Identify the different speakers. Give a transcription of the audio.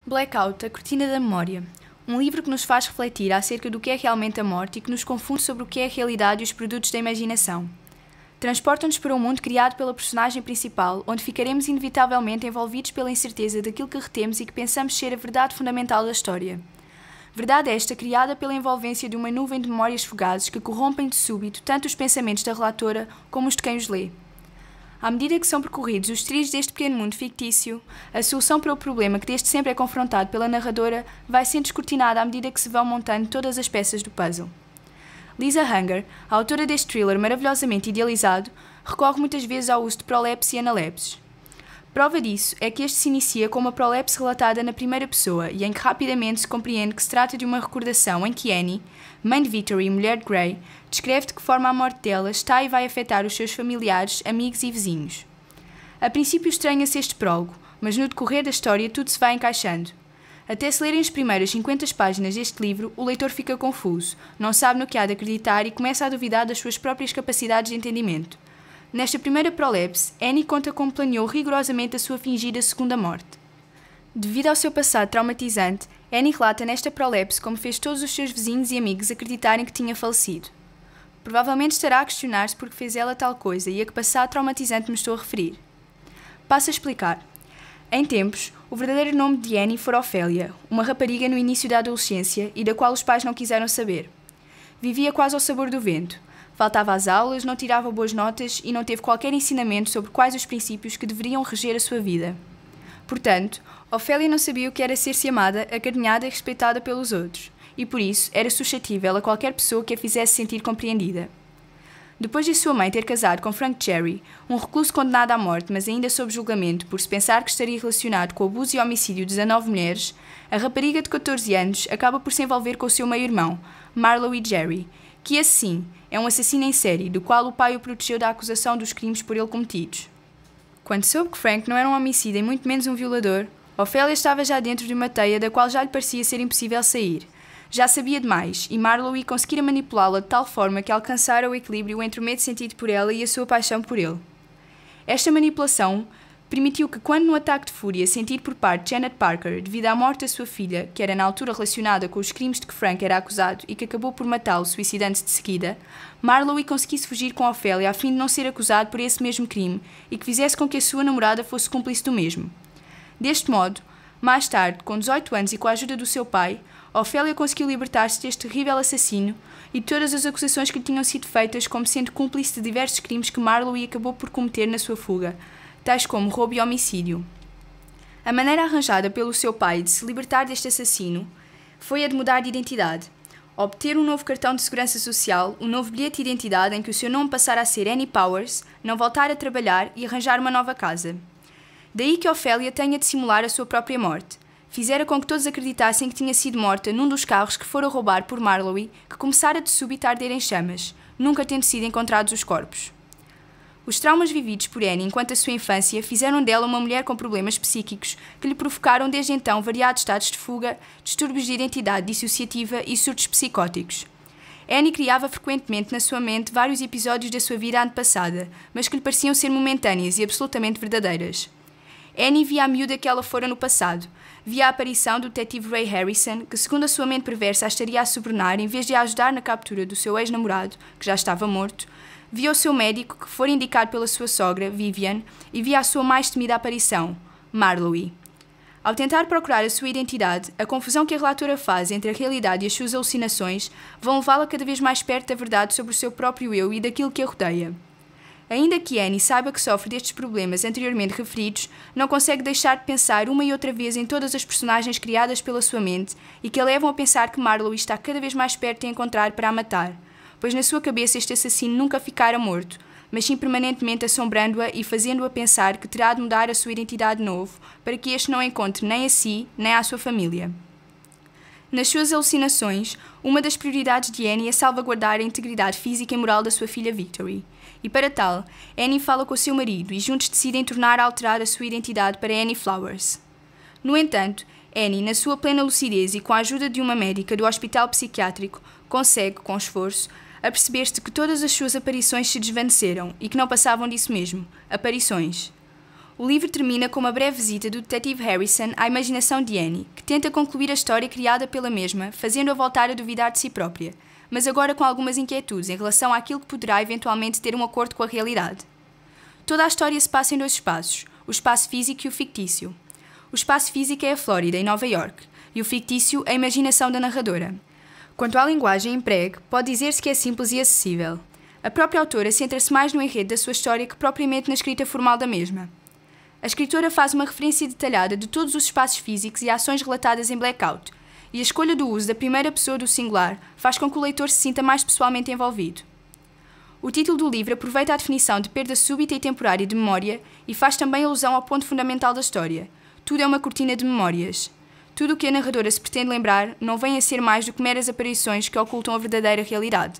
Speaker 1: Blackout, a cortina da memória. Um livro que nos faz refletir acerca do que é realmente a morte e que nos confunde sobre o que é a realidade e os produtos da imaginação. Transporta-nos para um mundo criado pela personagem principal, onde ficaremos inevitavelmente envolvidos pela incerteza daquilo que retemos e que pensamos ser a verdade fundamental da história. Verdade esta criada pela envolvência de uma nuvem de memórias fugazes que corrompem de súbito tanto os pensamentos da relatora como os de quem os lê. À medida que são percorridos os trilhos deste pequeno mundo fictício, a solução para o problema que desde sempre é confrontado pela narradora vai sendo descortinada à medida que se vão montando todas as peças do puzzle. Lisa Hunger, a autora deste thriller maravilhosamente idealizado, recorre muitas vezes ao uso de prolepses e analepses. Prova disso é que este se inicia com uma prolepse relatada na primeira pessoa e em que rapidamente se compreende que se trata de uma recordação em que Annie, mãe de Victory e mulher de Gray, descreve de que forma a morte dela está e vai afetar os seus familiares, amigos e vizinhos. A princípio estranha-se este prólogo, mas no decorrer da história tudo se vai encaixando. Até se lerem as primeiras 50 páginas deste livro, o leitor fica confuso, não sabe no que há de acreditar e começa a duvidar das suas próprias capacidades de entendimento. Nesta primeira prolepse, Annie conta como planeou rigorosamente a sua fingida segunda morte. Devido ao seu passado traumatizante, Annie relata nesta prolepse como fez todos os seus vizinhos e amigos acreditarem que tinha falecido. Provavelmente estará a questionar-se por que fez ela tal coisa e a que passado traumatizante me estou a referir. Passo a explicar. Em tempos, o verdadeiro nome de Annie fora Ophélia, uma rapariga no início da adolescência e da qual os pais não quiseram saber. Vivia quase ao sabor do vento. Faltava às aulas, não tirava boas notas e não teve qualquer ensinamento sobre quais os princípios que deveriam reger a sua vida. Portanto, Ophélia não sabia o que era ser-se amada, acarinhada e respeitada pelos outros, e por isso era suscetível a qualquer pessoa que a fizesse sentir compreendida. Depois de sua mãe ter casado com Frank Cherry, um recluso condenado à morte, mas ainda sob julgamento por se pensar que estaria relacionado com o abuso e homicídio de 19 mulheres, a rapariga de 14 anos acaba por se envolver com o seu meio-irmão, Marlowe e Jerry, que esse sim é um assassino em série, do qual o pai o protegeu da acusação dos crimes por ele cometidos. Quando soube que Frank não era um homicida e muito menos um violador, Ophélia estava já dentro de uma teia da qual já lhe parecia ser impossível sair. Já sabia demais, e Marlowe conseguira manipulá-la de tal forma que alcançara o equilíbrio entre o medo sentido por ela e a sua paixão por ele. Esta manipulação permitiu que, quando no ataque de fúria sentido por parte de Janet Parker devido à morte da sua filha, que era na altura relacionada com os crimes de que Frank era acusado e que acabou por matá-lo suicidando-se de seguida, Marlowe conseguisse fugir com Ophélia a fim de não ser acusado por esse mesmo crime e que fizesse com que a sua namorada fosse cúmplice do mesmo. Deste modo, mais tarde, com 18 anos e com a ajuda do seu pai, Ophélia conseguiu libertar-se deste terrível assassino e de todas as acusações que lhe tinham sido feitas como sendo cúmplice de diversos crimes que Marlowe acabou por cometer na sua fuga, tais como roubo e homicídio. A maneira arranjada pelo seu pai de se libertar deste assassino foi a de mudar de identidade, obter um novo cartão de segurança social, um novo bilhete de identidade em que o seu nome passara a ser Annie Powers, não voltar a trabalhar e arranjar uma nova casa. Daí que Ophélia tenha de simular a sua própria morte. Fizera com que todos acreditassem que tinha sido morta num dos carros que fora roubar por Marlowe, que começara de súbito a arder em chamas, nunca tendo sido encontrados os corpos. Os traumas vividos por Annie enquanto a sua infância fizeram dela uma mulher com problemas psíquicos que lhe provocaram desde então variados estados de fuga, distúrbios de identidade dissociativa e surtos psicóticos. Annie criava frequentemente na sua mente vários episódios da sua vida antepassada, mas que lhe pareciam ser momentâneas e absolutamente verdadeiras. Annie via a miúda que ela fora no passado, via a aparição do detetive Ray Harrison, que segundo a sua mente perversa a estaria a subornar em vez de a ajudar na captura do seu ex-namorado, que já estava morto, via o seu médico, que fora indicado pela sua sogra, Vivian, e via a sua mais temida aparição, Marlowe. Ao tentar procurar a sua identidade, a confusão que a relatora faz entre a realidade e as suas alucinações vão levá-la cada vez mais perto da verdade sobre o seu próprio eu e daquilo que a rodeia. Ainda que Annie saiba que sofre destes problemas anteriormente referidos, não consegue deixar de pensar uma e outra vez em todas as personagens criadas pela sua mente e que a levam a pensar que Marlowe está cada vez mais perto de a encontrar para a matar, pois na sua cabeça este assassino nunca ficara morto, mas sim permanentemente assombrando-a e fazendo-a pensar que terá de mudar a sua identidade de novo para que este não encontre nem a si nem à sua família. Nas suas alucinações, uma das prioridades de Annie é salvaguardar a integridade física e moral da sua filha Victory. E para tal, Annie fala com o seu marido e juntos decidem tornar a alterar a sua identidade para Annie Flowers. No entanto, Annie, na sua plena lucidez e com a ajuda de uma médica do hospital psiquiátrico, consegue, com esforço, aperceber-se de que todas as suas aparições se desvaneceram e que não passavam disso mesmo, aparições. O livro termina com uma breve visita do detetive Harrison à imaginação de Annie, que tenta concluir a história criada pela mesma, fazendo-a voltar a duvidar de si própria, mas agora com algumas inquietudes em relação àquilo que poderá eventualmente ter um acordo com a realidade. Toda a história se passa em dois espaços, o espaço físico e o fictício. O espaço físico é a Flórida, em Nova York, e o fictício a imaginação da narradora. Quanto à linguagem empregue, pode dizer-se que é simples e acessível. A própria autora centra-se mais no enredo da sua história que propriamente na escrita formal da mesma. A escritora faz uma referência detalhada de todos os espaços físicos e ações relatadas em Blackout, e a escolha do uso da primeira pessoa do singular faz com que o leitor se sinta mais pessoalmente envolvido. O título do livro aproveita a definição de perda súbita e temporária de memória e faz também alusão ao ponto fundamental da história. Tudo é uma cortina de memórias. Tudo o que a narradora se pretende lembrar não vem a ser mais do que meras aparições que ocultam a verdadeira realidade.